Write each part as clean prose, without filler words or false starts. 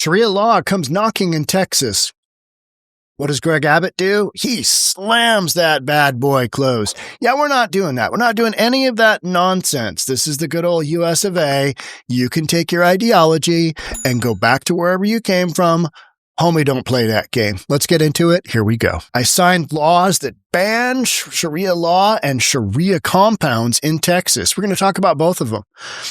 Sharia law comes knocking in Texas. What does Greg Abbott do? He slams that bad boy closed. Yeah, we're not doing that. We're not doing any of that nonsense. This is the good old US of A. You can take your ideology and go back to wherever you came from. Homie, don't play that game. Let's get into it. Here we go. I signed laws that ban Sharia law and Sharia compounds in Texas. We're going to talk about both of them.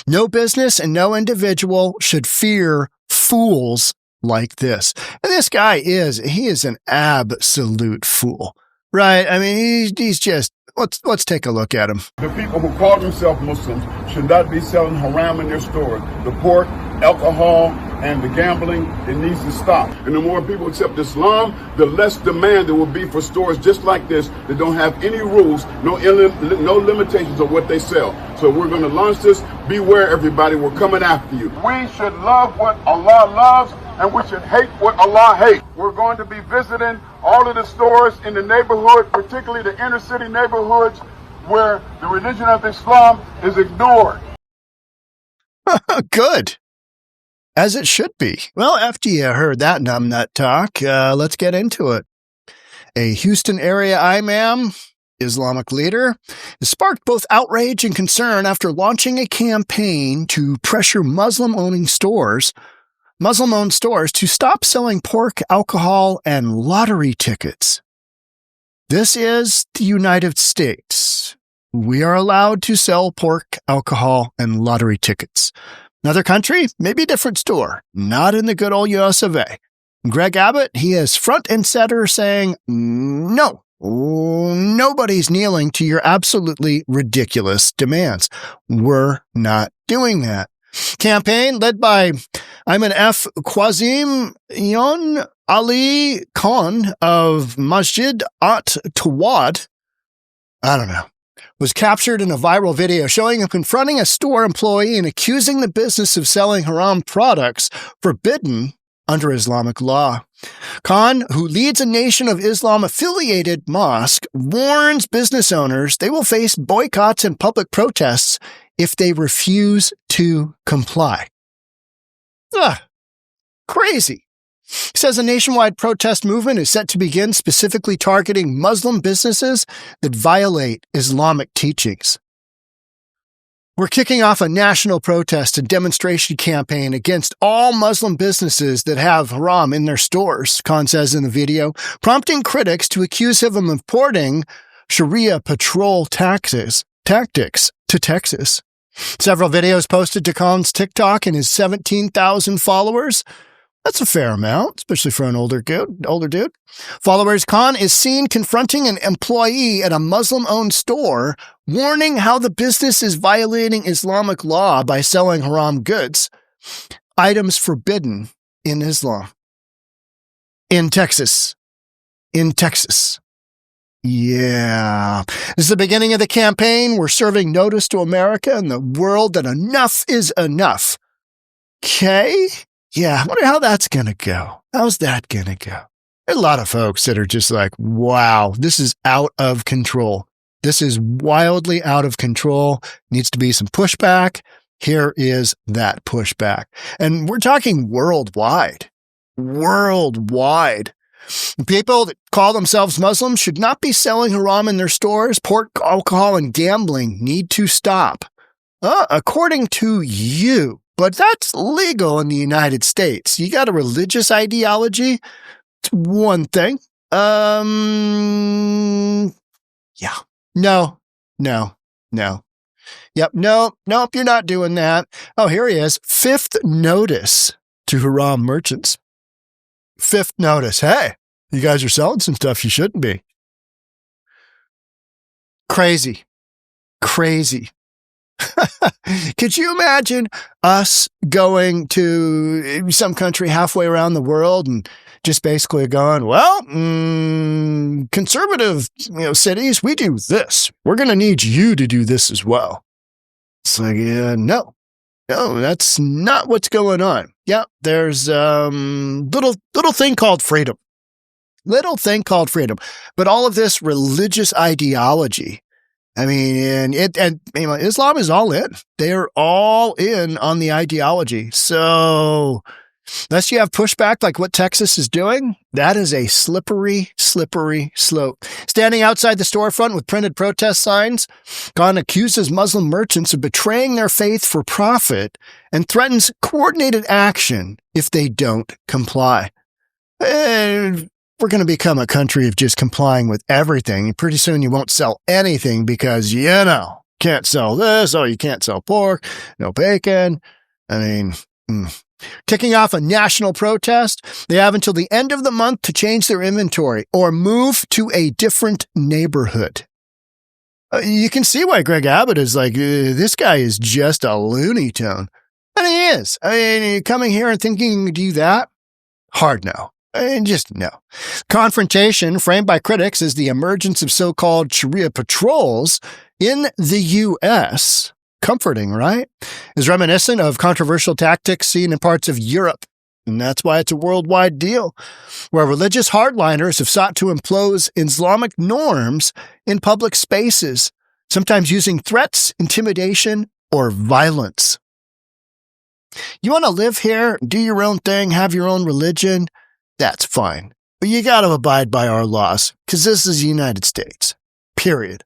No business and no individual should fear fools like this. And this guy he is an absolute fool, right? I mean, he's just, let's take a look at him. The people who call themselves Muslims should not be selling haram in their stores. The pork, alcohol, and the gambling, it needs to stop. And the more people accept Islam, the less demand there will be for stores just like this that don't have any rules, no limitations of what they sell. So we're going to launch this. Beware, everybody. We're coming after you. We should love what Allah loves, and we should hate what Allah hates. We're going to be visiting all of the stores in the neighborhood, particularly the inner city neighborhoods where the religion of Islam is ignored. Good. As it should be. Well, after you heard that numbnut talk, let's get into it. A Houston area Imam, Islamic leader, has sparked both outrage and concern after launching a campaign to pressure Muslim-owned stores to stop selling pork, alcohol, and lottery tickets. This is the United States. We are allowed to sell pork, alcohol, and lottery tickets. Another country, maybe a different store, not in the good old US of A. Greg Abbott, he is front and center saying, no, nobody's kneeling to your absolutely ridiculous demands. We're not doing that. Campaign led by 𝗪𝗡𝗧𝗏 of 𝗪𝗧𝗔𝗬, I don't know, was captured in a viral video showing him confronting a store employee and accusing the business of selling haram products forbidden under Islamic law. Khan, who leads a Nation of Islam-affiliated mosque, warns business owners they will face boycotts and public protests if they refuse to comply. Crazy. He says a nationwide protest movement is set to begin specifically targeting Muslim businesses that violate Islamic teachings. We're kicking off a national protest and demonstration campaign against all Muslim businesses that have haram in their stores, Khan says in the video, prompting critics to accuse him of importing Sharia patrol tactics to Texas. Several videos posted to Khan's TikTok and his 17,000 followers. That's a fair amount, especially for an older dude. Followers, Khan is seen confronting an employee at a Muslim-owned store, warning how the business is violating Islamic law by selling haram goods, items forbidden in Islam. In Texas. Yeah. This is the beginning of the campaign. We're serving notice to America and the world that enough is enough. Okay? Yeah, I wonder how that's going to go. How's that going to go? There's a lot of folks that are just like, wow, this is out of control. This is wildly out of control. Needs to be some pushback. Here is that pushback. And we're talking worldwide. People that call themselves Muslims should not be selling haram in their stores. Pork, alcohol, and gambling need to stop. According to you. But that's legal in the United States. You got a religious ideology? It's one thing. Yeah. No. Yep. Nope, you're not doing that. Oh, here he is. 5th notice to haram merchants. 5th notice. Hey, you guys are selling some stuff you shouldn't be. Crazy. Could you imagine us going to some country halfway around the world and just basically going, well, conservative cities, we do this. We're going to need you to do this as well. It's like, no, that's not what's going on. Yeah, there's little thing called freedom. But all of this religious ideology, I mean, Islam is all in. They are all in on the ideology. So Unless you have pushback like what Texas is doing, that is a slippery, slippery slope. Standing outside the storefront with printed protest signs, Khan accuses Muslim merchants of betraying their faith for profit and threatens coordinated action if they don't comply. And we're going to become a country of just complying with everything. Pretty soon you won't sell anything because, can't sell this. Oh, you can't sell pork, no bacon. I mean, Kicking off a national protest, they have until the end of the month to change their inventory or move to a different neighborhood. You can see why Greg Abbott is like, this guy is just a Looney Tune. And he is. I mean, coming here and thinking you can do that? Hard no. Just no. Confrontation, framed by critics as the emergence of so-called Sharia patrols in the U.S., comforting, right? Is reminiscent of controversial tactics seen in parts of Europe. And that's why it's a worldwide deal, where religious hardliners have sought to impose Islamic norms in public spaces, sometimes using threats, intimidation, or violence. You want to live here, do your own thing, have your own religion? That's fine. But you got to abide by our laws, because this is the United States. Period.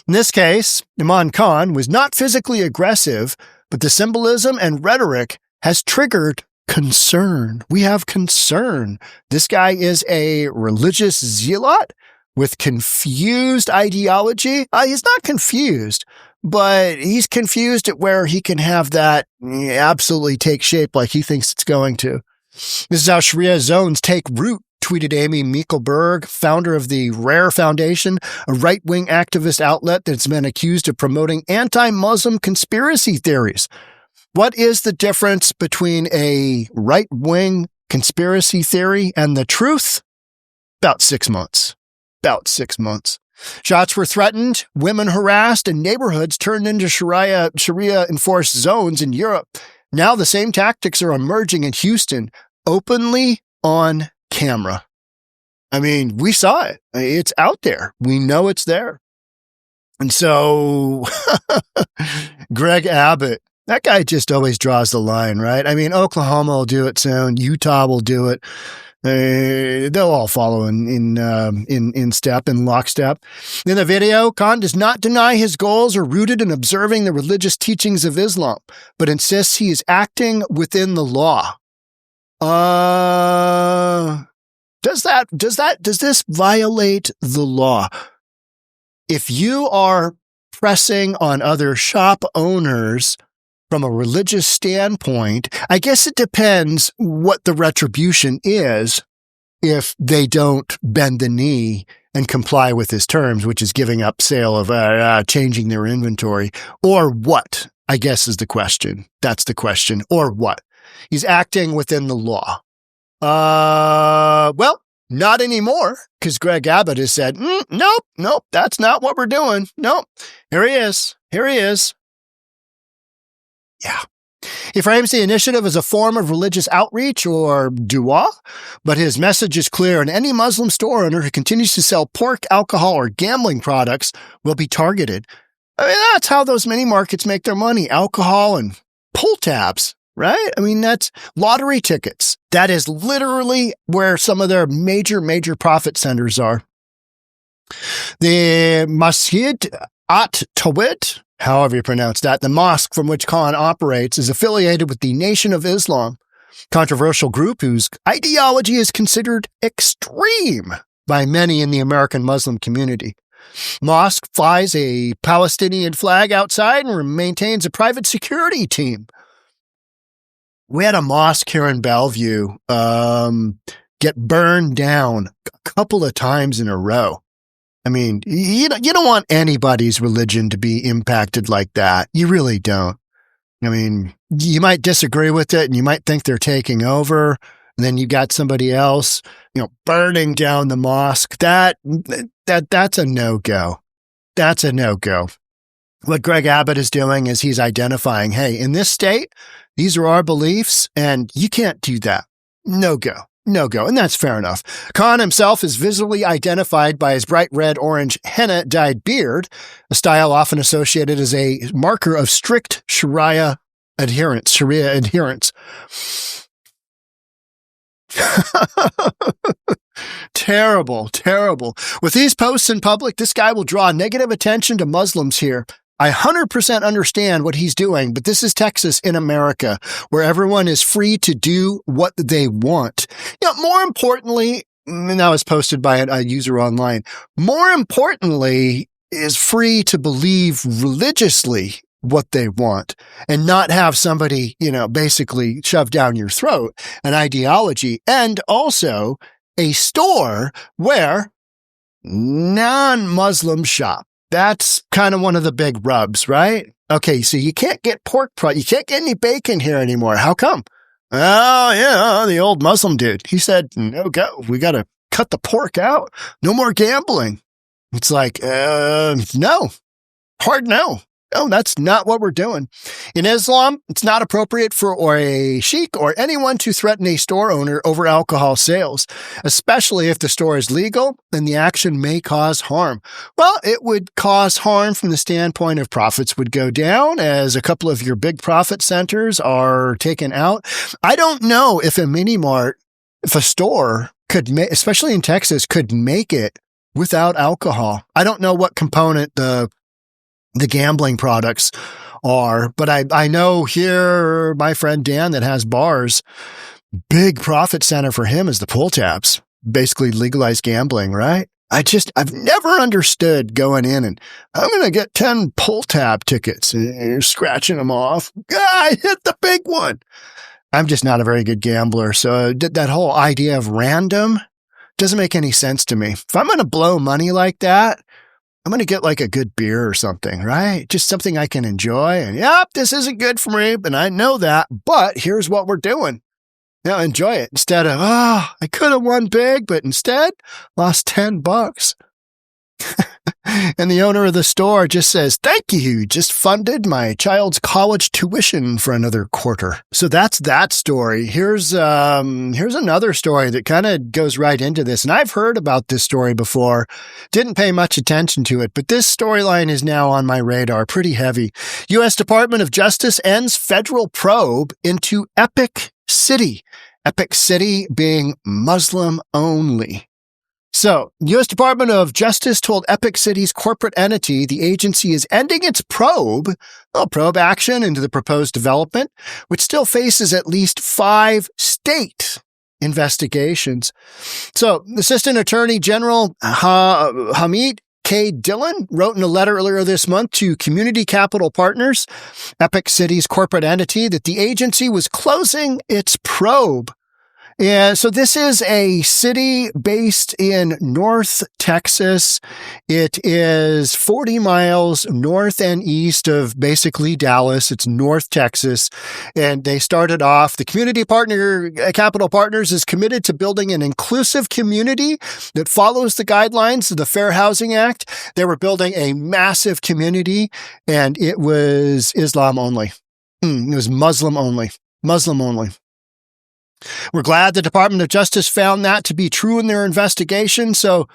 In this case, Imam Khan was not physically aggressive, but the symbolism and rhetoric has triggered concern. We have concern. This guy is a religious zealot with confused ideology. He's not confused, but he's confused at where he can have that absolutely take shape like he thinks it's going to. This is how Sharia zones take root, tweeted Amy Michelberg, founder of the Rare Foundation, a right-wing activist outlet that's been accused of promoting anti-Muslim conspiracy theories. What is the difference between a right-wing conspiracy theory and the truth? About 6 months. About 6 months. Shots were threatened, women harassed, and neighborhoods turned into Sharia-enforced zones in Europe. Now the same tactics are emerging in Houston, openly on camera. I mean, we saw it. It's out there. We know it's there. And so, Greg Abbott, that guy just always draws the line, right? I mean, Oklahoma will do it soon. Utah will do it. They'll all follow in step, in lockstep. In the video, Khan does not deny his goals are rooted in observing the religious teachings of Islam, but insists he is acting within the law. Does this violate the law? If you are pressing on other shop owners from a religious standpoint, I guess it depends what the retribution is if they don't bend the knee and comply with his terms, which is giving up sale of changing their inventory, or what, I guess is the question. That's the question. Or what? He's acting within the law. Well, not anymore, because Greg Abbott has said, nope, that's not what we're doing. Nope. Here he is. Yeah. He frames the initiative as a form of religious outreach or dua, but his message is clear, and any Muslim store owner who continues to sell pork, alcohol, or gambling products will be targeted. I mean, that's how those mini markets make their money, alcohol and pull tabs, right? I mean, that's lottery tickets. That is literally where some of their major profit centers are. The 𝗧𝗜𝗘𝗦𝗧𝗔𝗠𝗣𝗕, however you pronounce that, the mosque from which Khan operates, is affiliated with the Nation of Islam, controversial group whose ideology is considered extreme by many in the American Muslim community. Mosque flies a Palestinian flag outside and maintains a private security team. We had a mosque here in Bellevue get burned down a couple of times in a row. I mean, you don't want anybody's religion to be impacted like that. You really don't. I mean, you might disagree with it and you might think they're taking over. And then you got somebody else, burning down the mosque. That's a no-go. That's a no-go. What Greg Abbott is doing is he's identifying, hey, in this state, these are our beliefs and you can't do that. No-go. No-go, and that's fair enough. Khan himself is visually identified by his bright red-orange henna-dyed beard, a style often associated as a marker of strict Sharia adherence. Terrible, terrible. With these posts in public, this guy will draw negative attention to Muslims here. I 100% understand what he's doing, but this is Texas in America, where everyone is free to do what they want. More importantly, and that was posted by a user online, more importantly, is free to believe religiously what they want and not have somebody, basically shove down your throat an ideology, and also a store where non-Muslims shop. That's kind of one of the big rubs, right? Okay, so you can't get you can't get any bacon here anymore. How come? Oh, yeah, the old Muslim dude. He said, no go. We got to cut the pork out. No more gambling. It's like, no. Hard no. No, that's not what we're doing. In Islam, it's not appropriate for a sheikh or anyone to threaten a store owner over alcohol sales, especially if the store is legal and the action may cause harm. Well, it would cause harm from the standpoint of profits would go down as a couple of your big profit centers are taken out. I don't know if a mini mart, if a store could make, especially in Texas, could make it without alcohol. I don't know what component the gambling products are, but I know here, my friend Dan that has bars, big profit center for him is the pull tabs, basically legalized gambling, right? I've never understood going in and I'm going to get 10 pull tab tickets and you're scratching them off. I hit the big one. I'm just not a very good gambler. So that whole idea of random doesn't make any sense to me. If I'm going to blow money like that, I'm going to get like a good beer or something, right? Just something I can enjoy. And this isn't good for me, and I know that, but here's what we're doing. Enjoy it instead of, I could have won big, but instead lost $10. And the owner of the store just says, thank you, just funded my child's college tuition for another quarter. So that's that story. Here's another story that kind of goes right into this. And I've heard about this story before, didn't pay much attention to it, but this storyline is now on my radar, pretty heavy. U.S. Department of Justice ends federal probe into Epic City. Epic City being Muslim only. So, U.S. Department of Justice told Epic City's corporate entity the agency is ending its probe action into the proposed development, which still faces at least 5 state investigations. So, Assistant Attorney General 𝗪𝗓𝗪𝗧𝗔𝗠𝗪𝗓 wrote in a letter earlier this month to Community Capital Partners, Epic City's corporate entity, that the agency was closing its probe. Yeah, so this is a city based in North Texas. It is 40 miles north and east of basically Dallas. It's North Texas. And they started off, the Community Capital Partners is committed to building an inclusive community that follows the guidelines of the Fair Housing Act. They were building a massive community, and it was Islam only. It was Muslim only. Muslim only. We're glad the Department of Justice found that to be true in their investigation. So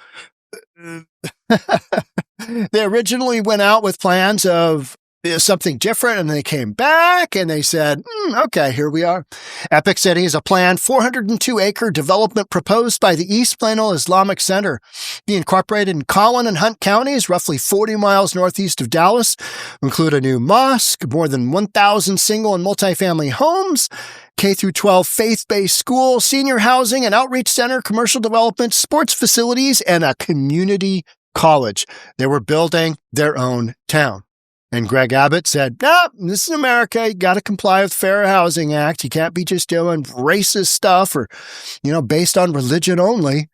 they originally went out with plans of something different, and they came back and they said, okay, here we are. Epic City is a planned 402-acre development proposed by the East Plano Islamic Center. Be incorporated in Collin and Hunt counties, roughly 40 miles northeast of Dallas. Include a new mosque, more than 1,000 single and multifamily homes, K-12 faith-based school, senior housing, an outreach center, commercial development, sports facilities, and a community college. They were building their own town. And Greg Abbott said, this is America. You got to comply with Fair Housing Act. You can't be just doing racist stuff or, based on religion only.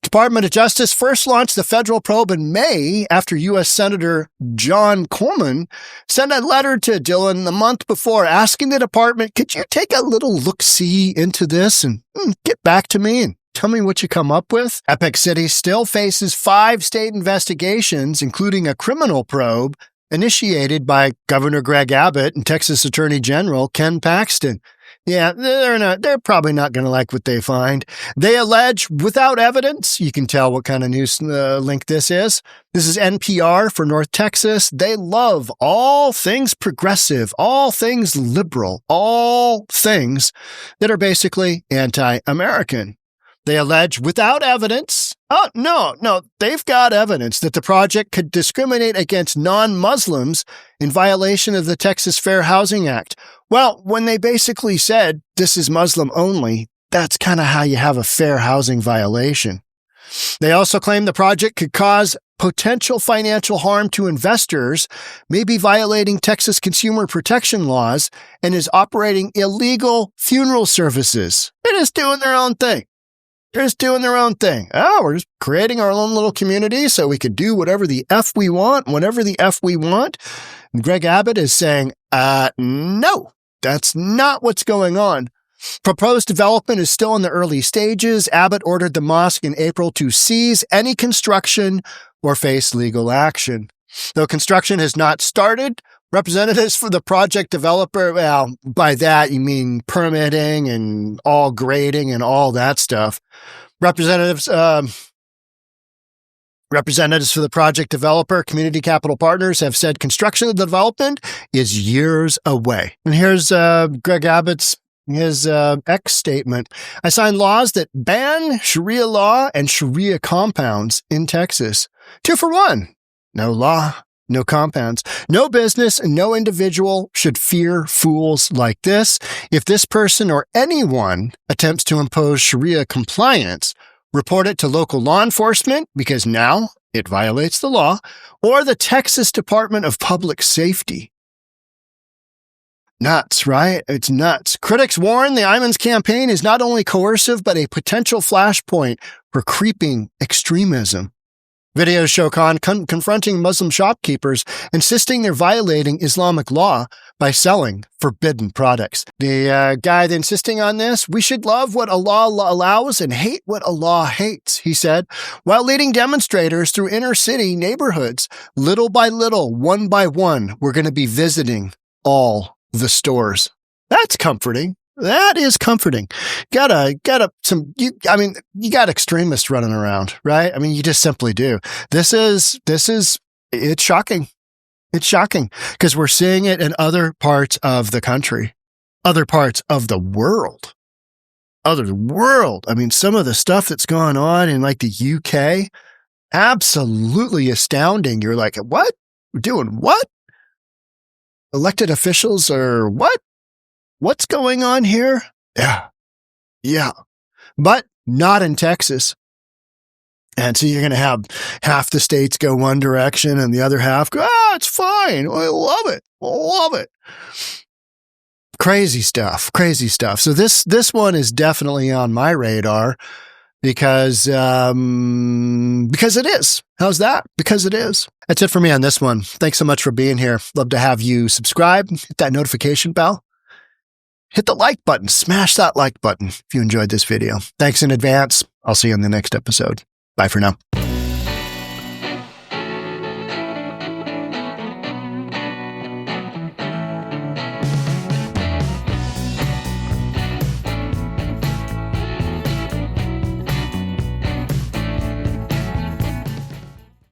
Department of Justice first launched the federal probe in May after U.S. Senator John Cornyn sent a letter to Dillon the month before asking the department, could you take a little look-see into this and get back to me and tell me what you come up with? Epic City still faces 5 state investigations, including a criminal probe initiated by Governor Greg Abbott and Texas Attorney General Ken Paxton. Yeah, they're probably not going to like what they find. They allege without evidence, you can tell what kind of news link this is. This is NPR for North Texas. They love all things progressive, all things liberal, all things that are basically anti-American. They allege without evidence. Oh, no, they've got evidence that the project could discriminate against non-Muslims in violation of the Texas Fair Housing Act. Well, when they basically said this is Muslim only, that's kind of how you have a fair housing violation. They also claim the project could cause potential financial harm to investors, maybe violating Texas consumer protection laws, and is operating illegal funeral services. They're just doing their own thing. They're just doing their own thing. Oh, we're just creating our own little community so we could do whatever the F we want, whenever the F we want. And Greg Abbott is saying, no, that's not what's going on. Proposed development is still in the early stages. Abbott ordered the mosque in April to cease any construction or face legal action. Though construction has not started, representatives for the project developer, well, by that you mean permitting and all grading and all that stuff. Representatives for the project developer, Community Capital Partners, have said construction of the development is years away. And here's Greg Abbott's his X statement. I signed laws that ban Sharia law and Sharia compounds in Texas. 2 for 1. No law, no compounds. No business and no individual should fear fools like this. If this person or anyone attempts to impose Sharia compliance, report it to local law enforcement because now it violates the law, or the Texas Department of Public Safety. Nuts, right? It's nuts. Critics warn the Imam's campaign is not only coercive, but a potential flashpoint for creeping extremism. Videos show Khan confronting Muslim shopkeepers, insisting they're violating Islamic law by selling forbidden products. The guy insisting on this, we should love what Allah allows and hate what Allah hates, he said, while leading demonstrators through inner city neighborhoods. Little by little, one by one, we're going to be visiting all the stores. That's comforting. That is comforting. You got extremists running around, right? I mean, you just simply do. It's shocking. It's shocking because we're seeing it in other parts of the country, other parts of the world. I mean, some of the stuff that's going on in like the UK, absolutely astounding. You're like, what? We're doing what? Elected officials are what? What's going on here? Yeah. But not in Texas. And so you're going to have half the states go one direction and the other half go, it's fine. I love it. Crazy stuff. So this one is definitely on my radar because it is. How's that? Because it is. That's it for me on this one. Thanks so much for being here. Love to have you subscribe, hit that notification bell, hit the like button, smash that like button if you enjoyed this video. Thanks in advance. I'll see you in the next episode. Bye for now.